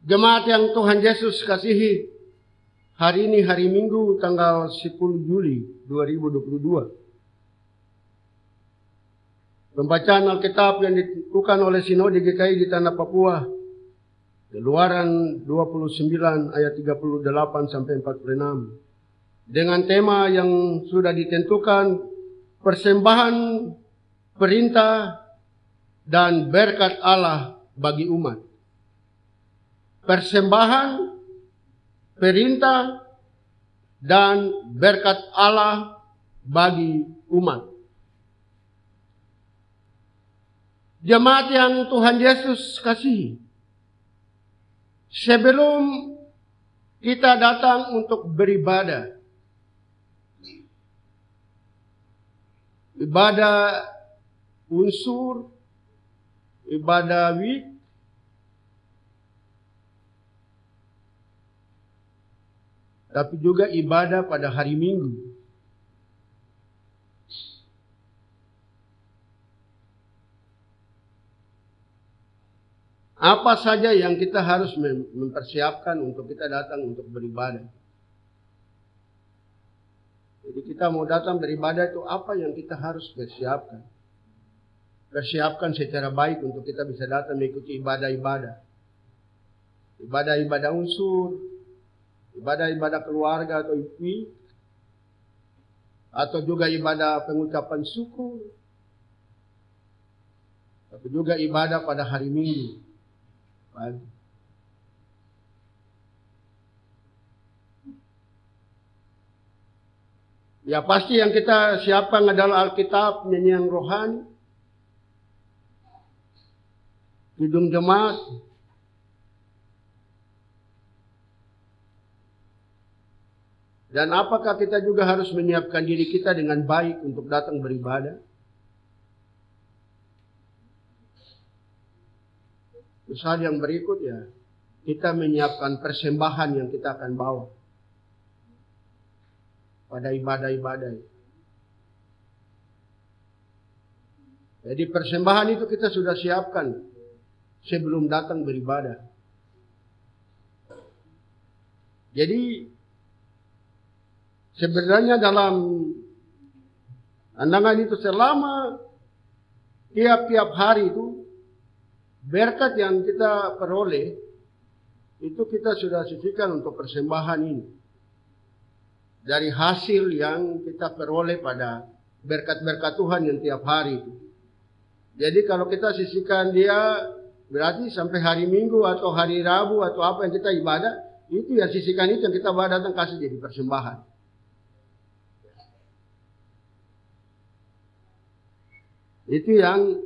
Jemaat yang Tuhan Yesus kasihi, hari ini hari Minggu tanggal 10 Juli 2022. Pembacaan Alkitab yang dilakukan oleh Sinode GKI di Tanah Papua, Keluaran 29 ayat 38 sampai 46. Dengan tema yang sudah ditentukan, persembahan, perintah, dan berkat Allah bagi umat. Persembahan, perintah, dan berkat Allah bagi umat. Jemaat yang Tuhan Yesus kasihi, sebelum kita datang untuk beribadah, ibadah unsur, ibadah week, tapi juga ibadah pada hari Minggu. Apa saja yang kita harus mempersiapkan untuk kita datang untuk beribadah? Jadi kita mau datang beribadah itu apa yang kita harus persiapkan? Persiapkan secara baik untuk kita bisa datang mengikuti ibadah-ibadah. Ibadah-ibadah unsur, ibadah-ibadah keluarga atau ipi, atau juga ibadah pengucapan syukur, tapi juga ibadah pada hari Minggu. Ya pasti yang kita siapkan adalah Alkitab, nyanyian rohani, gedung jemaat, dan apakah kita juga harus menyiapkan diri kita dengan baik untuk datang beribadah? Terus hal yang berikut ya, kita menyiapkan persembahan yang kita akan bawa pada ibadah-ibadah. Jadi persembahan itu kita sudah siapkan sebelum datang beribadah. Jadi sebenarnya dalam pandangan itu selama tiap-tiap hari itu berkat yang kita peroleh itu kita sudah sisihkan untuk persembahan ini. Dari hasil yang kita peroleh pada berkat-berkat Tuhan yang tiap hari itu. Jadi kalau kita sisihkan dia berarti sampai hari Minggu atau hari Rabu atau apa yang kita ibadah, itu yang sisihkan itu yang kita bawa datang kasih jadi persembahan. Itu yang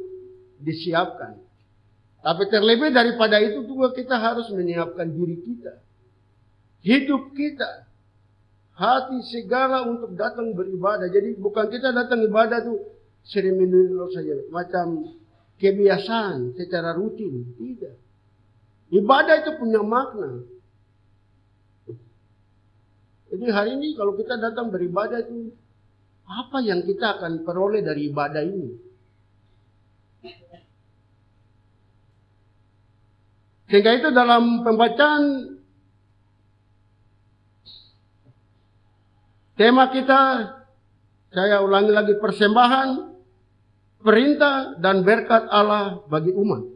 disiapkan. Tapi terlebih daripada itu juga kita harus menyiapkan diri kita, hidup kita, hati segala untuk datang beribadah. Jadi bukan kita datang ibadah itu seremonial saja, macam kebiasaan secara rutin. Tidak. Ibadah itu punya makna. Jadi hari ini kalau kita datang beribadah itu, apa yang kita akan peroleh dari ibadah ini? Sehingga itu dalam pembacaan tema kita, saya ulangi lagi, persembahan, perintah, dan berkat Allah bagi umat.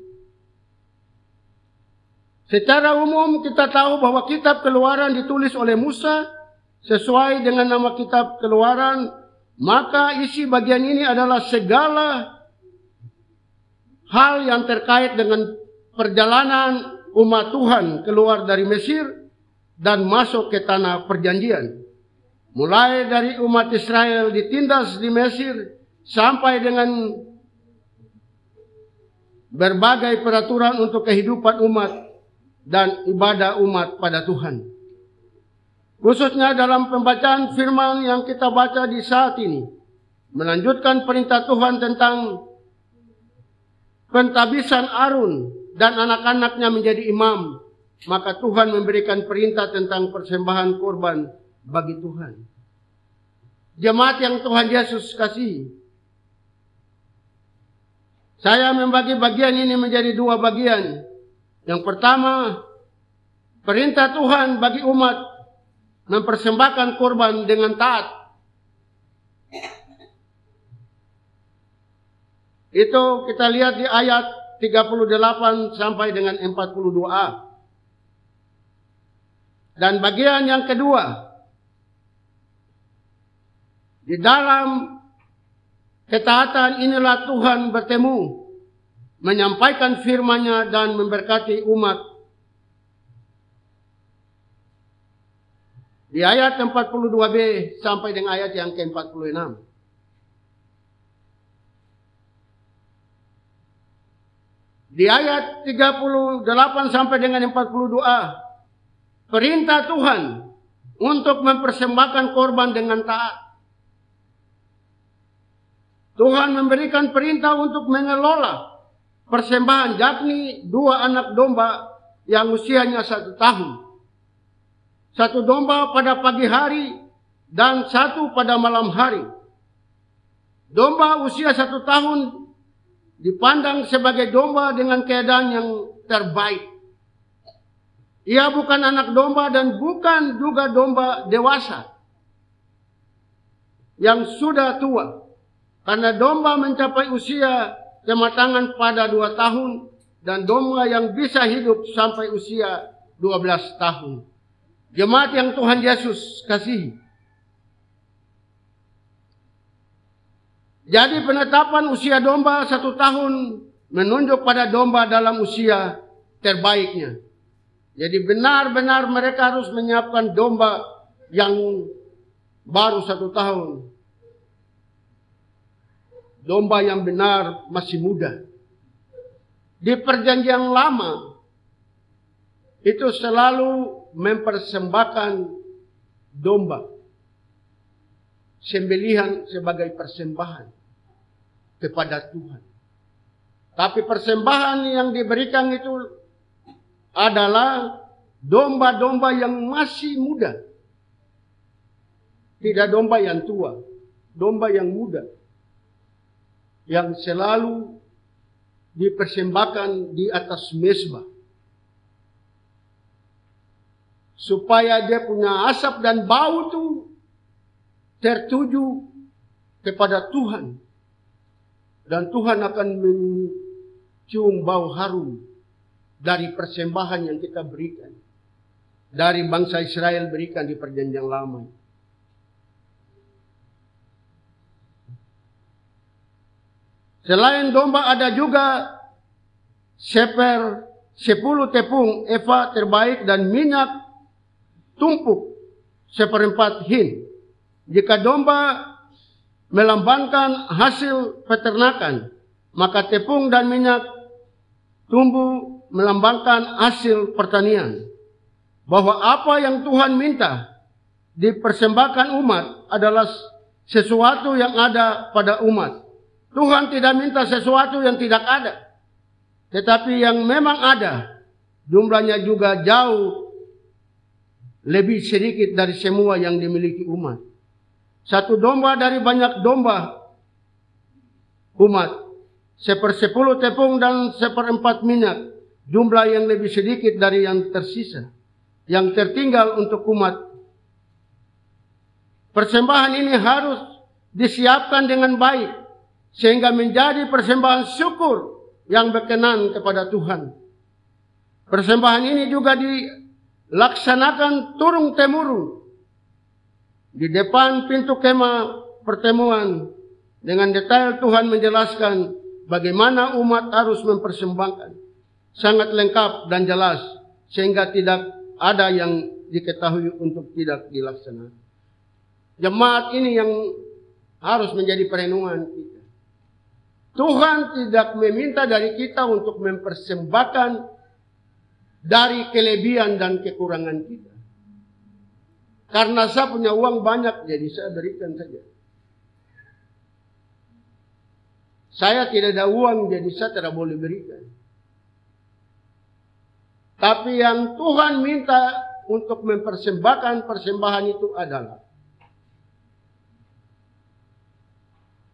Secara umum kita tahu bahwa kitab Keluaran ditulis oleh Musa sesuai dengan nama kitab Keluaran, maka isi bagian ini adalah segala hal yang terkait dengan perjalanan umat Tuhan keluar dari Mesir dan masuk ke tanah perjanjian. Mulai dari umat Israel ditindas di Mesir sampai dengan berbagai peraturan untuk kehidupan umat dan ibadah umat pada Tuhan. Khususnya dalam pembacaan firman yang kita baca di saat ini, melanjutkan perintah Tuhan tentang pentabisan Harun dan anak-anaknya menjadi imam, maka Tuhan memberikan perintah tentang persembahan korban bagi Tuhan. Jemaat yang Tuhan Yesus kasihi, saya membagi bagian ini menjadi dua bagian. Yang pertama, perintah Tuhan bagi umat mempersembahkan korban dengan taat. Itu kita lihat di ayat 38 sampai dengan 42a. Dan bagian yang kedua, di dalam ketaatan inilah Tuhan bertemu, menyampaikan firman-Nya dan memberkati umat. Di ayat 42b sampai dengan ayat yang ke-46. Di ayat 38 sampai dengan 42a, perintah Tuhan untuk mempersembahkan korban dengan taat. Tuhan memberikan perintah untuk mengelola persembahan, yakni 2 anak domba yang usianya 1 tahun. 1 domba pada pagi hari dan 1 pada malam hari. Domba usia 1 tahun dipandang sebagai domba dengan keadaan yang terbaik. Ia bukan anak domba dan bukan juga domba dewasa yang sudah tua. Karena domba mencapai usia kematangan pada 2 tahun dan domba yang bisa hidup sampai usia 12 tahun. Jemaat yang Tuhan Yesus kasihi. Jadi penetapan usia domba 1 tahun menunjuk pada domba dalam usia terbaiknya. Jadi benar-benar mereka harus menyiapkan domba yang baru 1 tahun. Domba yang benar masih muda. Di perjanjian lama itu selalu mempersembahkan domba, sembelihan sebagai persembahan kepada Tuhan. Tapi persembahan yang diberikan itu adalah domba-domba yang masih muda. Tidak domba yang tua, domba yang muda. Yang selalu dipersembahkan di atas mezbah. Supaya dia punya asap dan bau itu tertuju kepada Tuhan. Dan Tuhan akan mencium bau harum dari persembahan yang kita berikan. Dari bangsa Israel berikan di perjanjian lama. Selain domba ada juga 10 tepung eva terbaik dan minyak tumpuk 1/4 hin. Jika domba melambangkan hasil peternakan, maka tepung dan minyak tumbuh melambangkan hasil pertanian. Bahwa apa yang Tuhan minta dipersembahkan umat adalah sesuatu yang ada pada umat. Tuhan tidak minta sesuatu yang tidak ada. Tetapi yang memang ada, jumlahnya juga jauh lebih sedikit dari semua yang dimiliki umat. 1 domba dari banyak domba umat. 1/10 tepung dan 1/4 minyak. Jumlah yang lebih sedikit dari yang tersisa. Yang tertinggal untuk umat. Persembahan ini harus disiapkan dengan baik. Sehingga menjadi persembahan syukur yang berkenan kepada Tuhan. Persembahan ini juga dilaksanakan turun-temurun di depan pintu kemah pertemuan. Dengan detail Tuhan menjelaskan bagaimana umat harus mempersembahkan. Sangat lengkap dan jelas. Sehingga tidak ada yang diketahui untuk tidak dilaksanakan. Jemaat ini yang harus menjadi perenungan kita. Tuhan tidak meminta dari kita untuk mempersembahkan dari kelebihan dan kekurangan kita. Karena saya punya uang banyak, jadi saya berikan saja. Saya tidak ada uang, jadi saya tidak boleh berikan. Tapi yang Tuhan minta untuk mempersembahkan persembahan itu adalah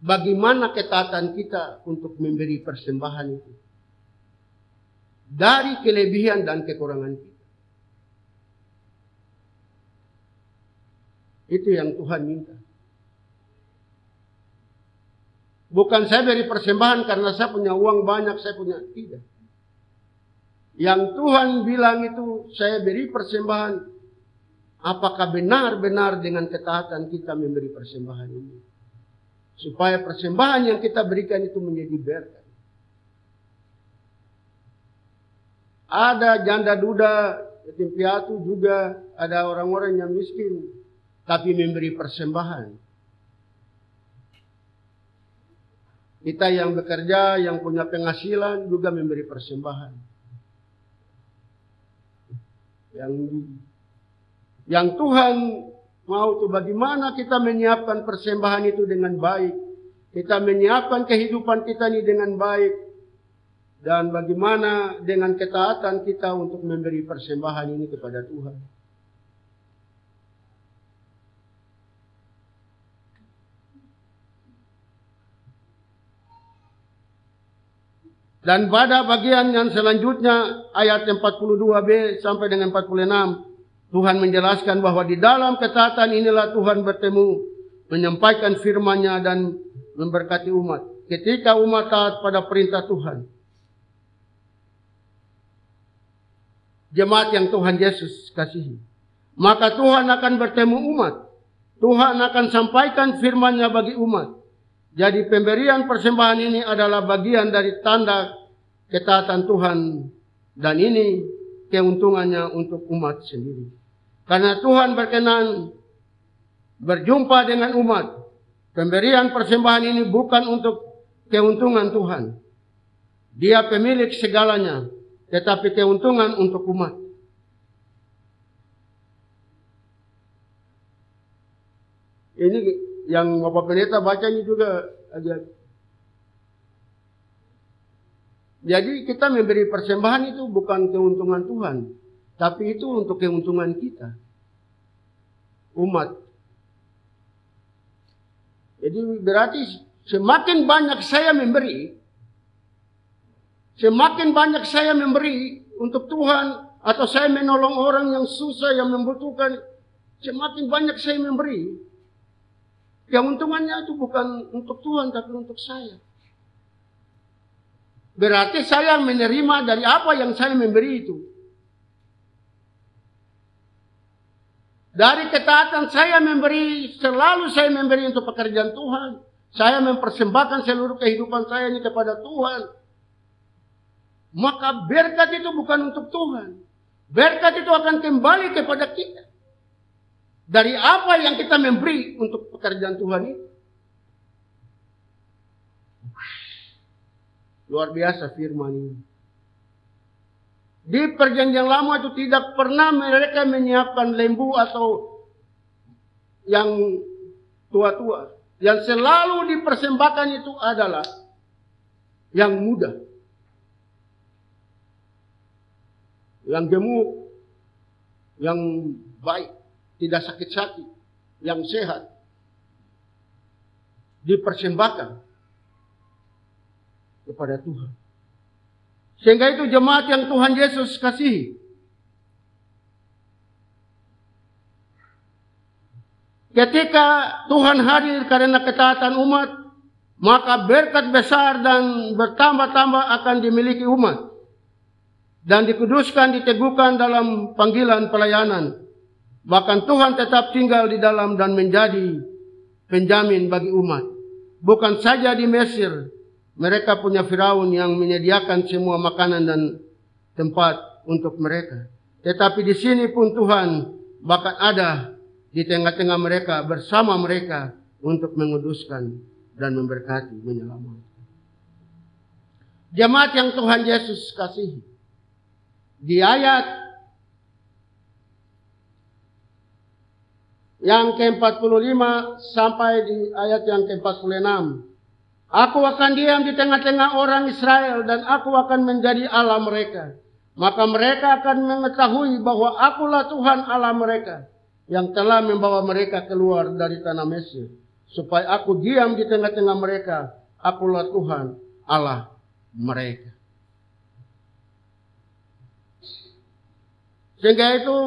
bagaimana ketaatan kita untuk memberi persembahan itu. Dari kelebihan dan kekurangan kita. Itu yang Tuhan minta. Bukan saya beri persembahan karena saya punya uang banyak, saya punya. Tidak. Yang Tuhan bilang itu, saya beri persembahan. Apakah benar-benar dengan ketaatan kita memberi persembahan ini? Supaya persembahan yang kita berikan itu menjadi berkat. Ada janda duda, yatim piatu juga, ada orang-orang yang miskin, tapi memberi persembahan. Kita yang bekerja, yang punya penghasilan juga memberi persembahan. Yang Tuhan mau tuh bagaimana kita menyiapkan persembahan itu dengan baik. Kita menyiapkan kehidupan kita ini dengan baik. Dan bagaimana dengan ketaatan kita untuk memberi persembahan ini kepada Tuhan. Dan pada bagian yang selanjutnya, ayat 42b sampai dengan 46, Tuhan menjelaskan bahwa di dalam ketaatan inilah Tuhan bertemu, menyampaikan firman-Nya dan memberkati umat. Ketika umat taat pada perintah Tuhan. Jemaat yang Tuhan Yesus kasihi. Maka Tuhan akan bertemu umat. Tuhan akan sampaikan firman-Nya bagi umat. Jadi pemberian persembahan ini adalah bagian dari tanda ketaatan Tuhan. Dan ini keuntungannya untuk umat sendiri. Karena Tuhan berkenan berjumpa dengan umat. Pemberian persembahan ini bukan untuk keuntungan Tuhan. Dia pemilik segalanya. Tetapi keuntungan untuk umat. Ini yang Bapak Pendeta baca ini juga aja. Jadi kita memberi persembahan itu bukan keuntungan Tuhan, tapi itu untuk keuntungan kita, umat. Jadi berarti semakin banyak saya memberi, semakin banyak saya memberi untuk Tuhan, atau saya menolong orang yang susah, yang membutuhkan, semakin banyak saya memberi. Keuntungannya itu bukan untuk Tuhan, tapi untuk saya. Berarti saya menerima dari apa yang saya memberi itu. Dari ketaatan saya memberi, selalu saya memberi untuk pekerjaan Tuhan. Saya mempersembahkan seluruh kehidupan saya ini kepada Tuhan. Maka berkat itu bukan untuk Tuhan. Berkat itu akan kembali kepada kita. Dari apa yang kita memberi untuk pekerjaan Tuhan itu. Luar biasa firman ini. Di perjanjian lama itu tidak pernah mereka menyiapkan lembu atau yang tua-tua. Yang selalu dipersembahkan itu adalah yang muda. Yang gemuk. Yang baik. Tidak sakit-sakit, yang sehat, dipersembahkan kepada Tuhan. Sehingga itu jemaat yang Tuhan Yesus kasihi. Ketika Tuhan hadir karena ketaatan umat, maka berkat besar dan bertambah-tambah akan dimiliki umat. Dan dikuduskan, diteguhkan dalam panggilan pelayanan. Bahkan Tuhan tetap tinggal di dalam dan menjadi penjamin bagi umat. Bukan saja di Mesir, mereka punya Firaun yang menyediakan semua makanan dan tempat untuk mereka. Tetapi di sini pun Tuhan bahkan ada di tengah-tengah mereka, bersama mereka untuk menguduskan dan memberkati, menyelamatkan. Jemaat yang Tuhan Yesus kasihi. Di ayat yang ke-45 sampai di ayat yang ke-46. Aku akan diam di tengah-tengah orang Israel dan aku akan menjadi Allah mereka. Maka mereka akan mengetahui bahwa akulah Tuhan Allah mereka yang telah membawa mereka keluar dari tanah Mesir. Supaya aku diam di tengah-tengah mereka. Akulah Tuhan Allah mereka. Sehingga itu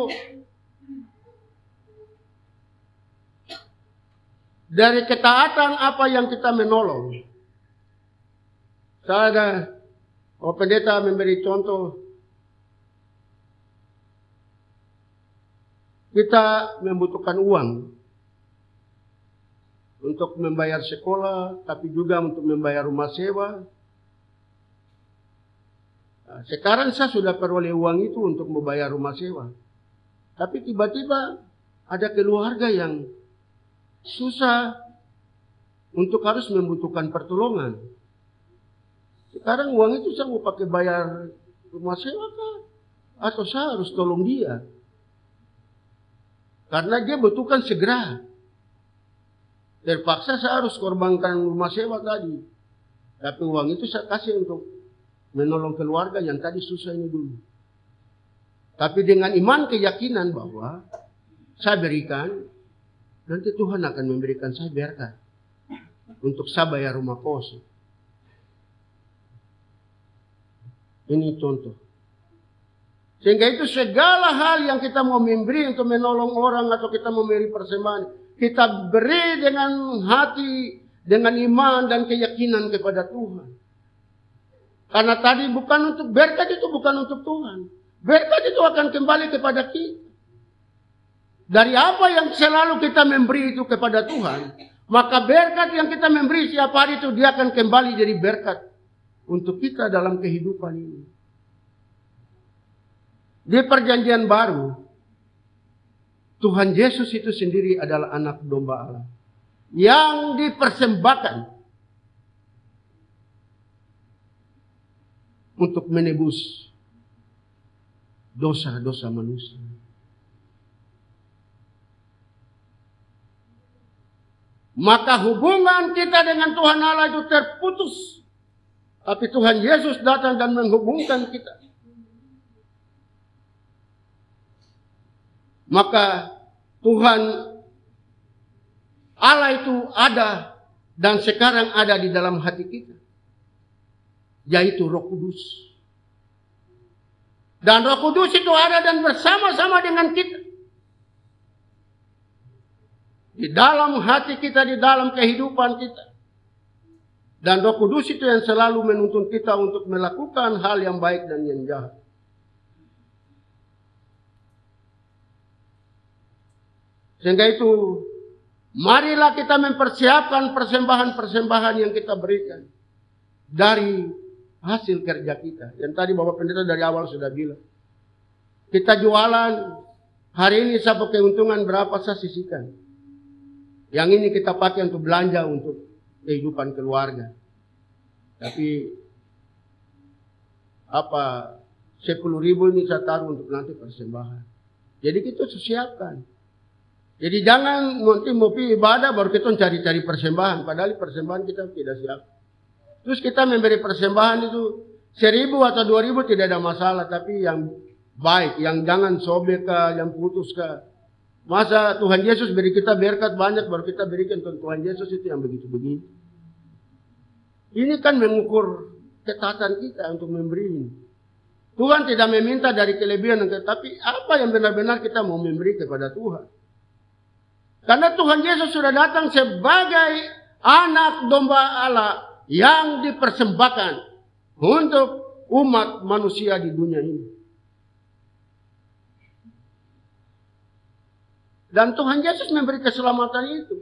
dari ketaatan apa yang kita menolong. Saya ada, pendeta memberi contoh, kita membutuhkan uang untuk membayar sekolah, tapi juga untuk membayar rumah sewa. Nah, sekarang saya sudah peroleh uang itu untuk membayar rumah sewa. Tapi tiba-tiba ada keluarga yang susah untuk harus membutuhkan pertolongan. Sekarang uang itu saya mau pakai bayar rumah sewa kah? Atau saya harus tolong dia? Karena dia butuhkan segera. Terpaksa saya harus korbankan rumah sewa tadi. Tapi uang itu saya kasih untuk menolong keluarga yang tadi susah ini dulu. Tapi dengan iman keyakinan bahwa saya berikan, nanti Tuhan akan memberikan saya berkat untuk saya bayar rumah kos. Ini contoh. Sehingga itu segala hal yang kita mau memberi untuk menolong orang atau kita memberi persembahan, kita beri dengan hati, dengan iman dan keyakinan kepada Tuhan. Karena tadi bukan untuk berkat, itu bukan untuk Tuhan. Berkat itu akan kembali kepada kita. Dari apa yang selalu kita memberi itu kepada Tuhan, maka berkat yang kita memberi setiap hari itu dia akan kembali jadi berkat untuk kita dalam kehidupan ini. Di perjanjian baru, Tuhan Yesus itu sendiri adalah anak domba Allah yang dipersembahkan untuk menebus dosa-dosa manusia. Maka hubungan kita dengan Tuhan Allah itu terputus. Tapi Tuhan Yesus datang dan menghubungkan kita. Maka Tuhan Allah itu ada dan sekarang ada di dalam hati kita. Yaitu Roh Kudus. Dan Roh Kudus itu ada dan bersama-sama dengan kita. Di dalam hati kita, di dalam kehidupan kita. Dan Roh Kudus itu yang selalu menuntun kita untuk melakukan hal yang baik dan yang jahat. Sehingga itu, marilah kita mempersiapkan persembahan-persembahan yang kita berikan. Dari hasil kerja kita. Yang tadi Bapak Pendeta dari awal sudah bilang. Kita jualan, hari ini saya pakai keuntungan berapa saya sisihkan. Yang ini kita pakai untuk belanja untuk kehidupan keluarga. Tapi 10.000 ini saya taruh untuk nanti persembahan. Jadi kita siapkan. Jadi jangan nanti mau pergi ibadah baru kita cari-cari persembahan. Padahal persembahan kita tidak siap. Terus kita memberi persembahan itu 1.000 atau 2.000 tidak ada masalah. Tapi yang baik, yang jangan sobek kah, yang putus kah. Masa Tuhan Yesus beri kita berkat banyak baru kita berikan ke Tuhan Yesus itu yang begitu-begitu. Ini kan mengukur ketaatan kita untuk memberi. Tuhan tidak meminta dari kelebihan, tapi apa yang benar-benar kita mau memberi kepada Tuhan. Karena Tuhan Yesus sudah datang sebagai anak domba Allah yang dipersembahkan untuk umat manusia di dunia ini. Dan Tuhan Yesus memberi keselamatan itu.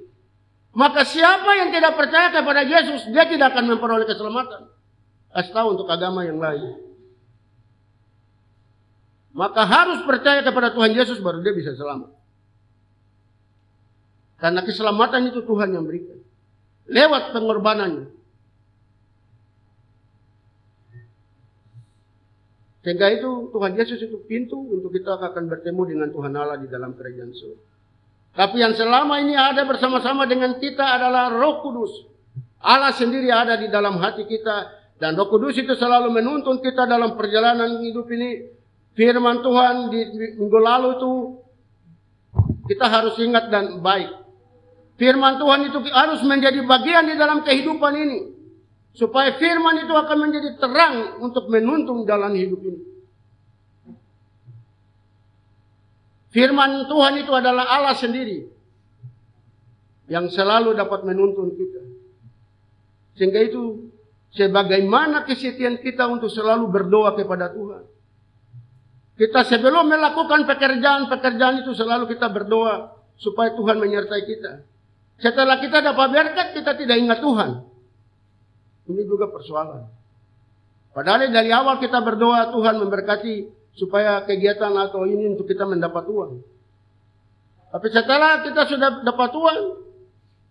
Maka siapa yang tidak percaya kepada Yesus, dia tidak akan memperoleh keselamatan. Kasih tahu untuk agama yang lain. Maka harus percaya kepada Tuhan Yesus baru dia bisa selamat. Karena keselamatan itu Tuhan yang berikan. Lewat pengorbanannya. Sehingga itu Tuhan Yesus itu pintu untuk kita akan bertemu dengan Tuhan Allah di dalam kerajaan surga. Tapi yang selama ini ada bersama-sama dengan kita adalah Roh Kudus. Allah sendiri ada di dalam hati kita. Dan Roh Kudus itu selalu menuntun kita dalam perjalanan hidup ini. Firman Tuhan di minggu lalu itu kita harus ingat dan baik. Firman Tuhan itu harus menjadi bagian di dalam kehidupan ini. Supaya firman itu akan menjadi terang untuk menuntun jalan hidup ini. Firman Tuhan itu adalah Allah sendiri. yang selalu dapat menuntun kita. Sehingga itu, sebagaimana kesetiaan kita untuk selalu berdoa kepada Tuhan. Kita sebelum melakukan pekerjaan-pekerjaan itu selalu kita berdoa supaya Tuhan menyertai kita. Setelah kita dapat berkat, kita tidak ingat Tuhan. Ini juga persoalan. Padahal dari awal kita berdoa Tuhan memberkati supaya kegiatan atau ini untuk kita mendapat uang. Tapi setelah kita sudah dapat uang,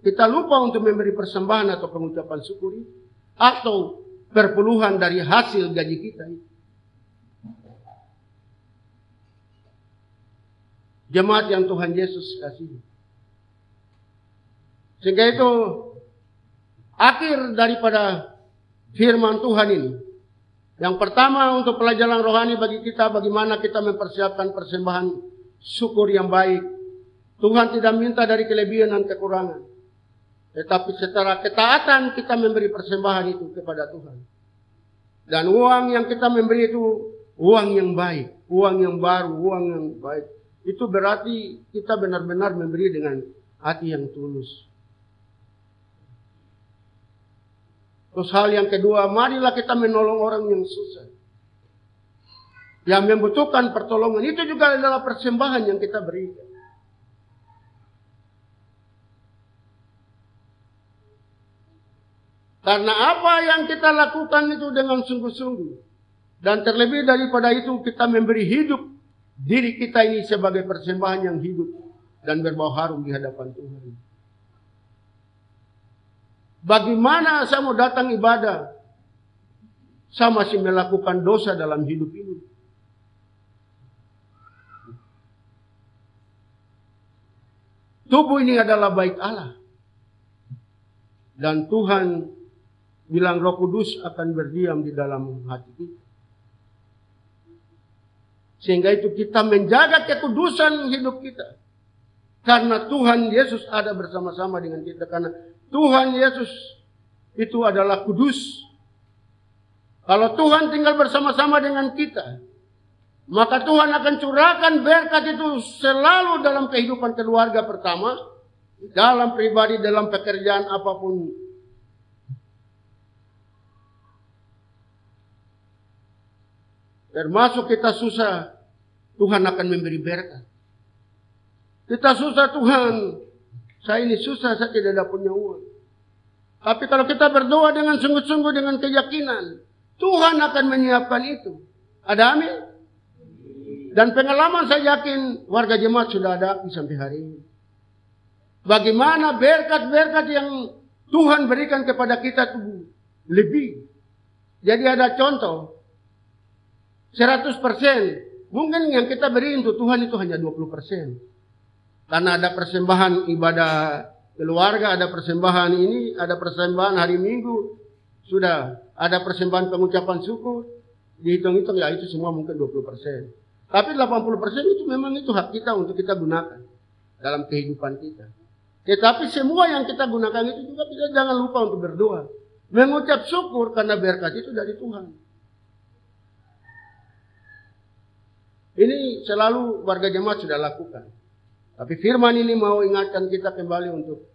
kita lupa untuk memberi persembahan atau pengucapan syukur atau perpuluhan dari hasil gaji kita. Jemaat yang Tuhan Yesus kasihi. Sehingga itu akhir daripada firman Tuhan ini. Yang pertama untuk pelajaran rohani bagi kita, bagaimana kita mempersiapkan persembahan syukur yang baik. Tuhan tidak minta dari kelebihan dan kekurangan. Tetapi secara ketaatan kita memberi persembahan itu kepada Tuhan. Dan uang yang kita memberi itu uang yang baik, uang yang baru, uang yang baik. Itu berarti kita benar-benar memberi dengan hati yang tulus. Terus hal yang kedua, marilah kita menolong orang yang susah. Yang membutuhkan pertolongan. Itu juga adalah persembahan yang kita berikan. Karena apa yang kita lakukan itu dengan sungguh-sungguh. Dan terlebih daripada itu kita memberi hidup diri kita ini sebagai persembahan yang hidup. Dan berbau harum di hadapan Tuhan. Bagaimana saya mau datang ibadah? Saya masih melakukan dosa dalam hidup ini. Tubuh ini adalah bait Allah. Dan Tuhan bilang Roh Kudus akan berdiam di dalam hati kita. Sehingga itu kita menjaga kekudusan hidup kita. Karena Tuhan Yesus ada bersama-sama dengan kita. Karena Tuhan Yesus itu adalah kudus. Kalau Tuhan tinggal bersama-sama dengan kita, maka Tuhan akan curahkan berkat itu selalu dalam kehidupan keluarga pertama, dalam pribadi, dalam pekerjaan apapun. Termasuk kita susah, Tuhan akan memberi berkat. Kita susah, Tuhan, saya ini susah, saya tidak ada punya uang. Tapi kalau kita berdoa dengan sungguh-sungguh, dengan keyakinan, Tuhan akan menyiapkan itu. Ada amin? Dan pengalaman saya yakin warga jemaat sudah ada sampai hari ini. Bagaimana berkat-berkat yang Tuhan berikan kepada kita itu lebih. Jadi ada contoh. 100%. Mungkin yang kita beri untuk Tuhan itu hanya 20%. Karena ada persembahan ibadah keluarga, ada persembahan ini, ada persembahan hari Minggu. Sudah ada persembahan pengucapan syukur. Dihitung-hitung ya itu semua mungkin 20%. Tapi 80% itu memang itu hak kita untuk kita gunakan dalam kehidupan kita. Tetapi semua yang kita gunakan itu juga kita jangan lupa untuk berdoa. Mengucap syukur karena berkat itu dari Tuhan. Ini selalu warga jemaat sudah lakukan. Tapi firman ini mau ingatkan kita kembali untuk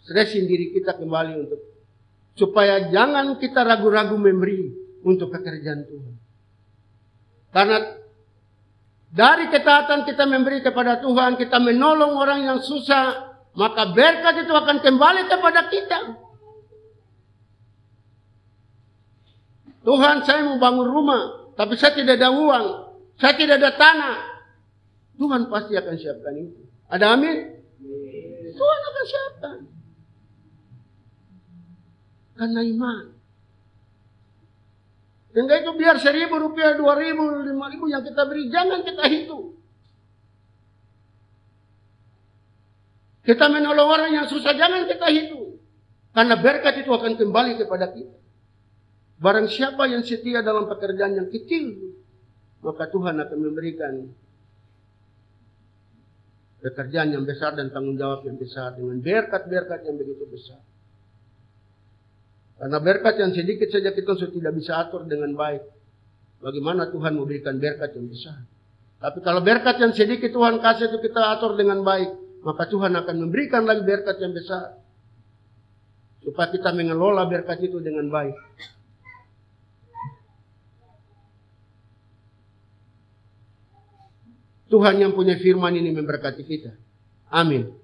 stressin diri kita kembali untuk supaya jangan kita ragu-ragu memberi untuk pekerjaan Tuhan. Karena dari ketaatan kita memberi kepada Tuhan, kita menolong orang yang susah, maka berkat itu akan kembali kepada kita. Tuhan, saya mau bangun rumah, tapi saya tidak ada uang, saya tidak ada tanah. Tuhan pasti akan siapkan itu. Ada amin? Tuhan akan siapkan. Karena iman. Sehingga itu biar 1.000 rupiah, 2.000, 5.000 yang kita beri, jangan kita hitung. Kita menolong orang yang susah, jangan kita hitung. Karena berkat itu akan kembali kepada kita. Barang siapa yang setia dalam pekerjaan yang kecil, maka Tuhan akan memberikan pekerjaan yang besar dan tanggung jawab yang besar dengan berkat-berkat yang begitu besar. Karena berkat yang sedikit saja kita sudah tidak bisa atur dengan baik. Bagaimana Tuhan memberikan berkat yang besar. Tapi kalau berkat yang sedikit Tuhan kasih itu kita atur dengan baik. maka Tuhan akan memberikan lagi berkat yang besar. Supaya kita mengelola berkat itu dengan baik. Tuhan yang punya firman ini memberkati kita. Amin.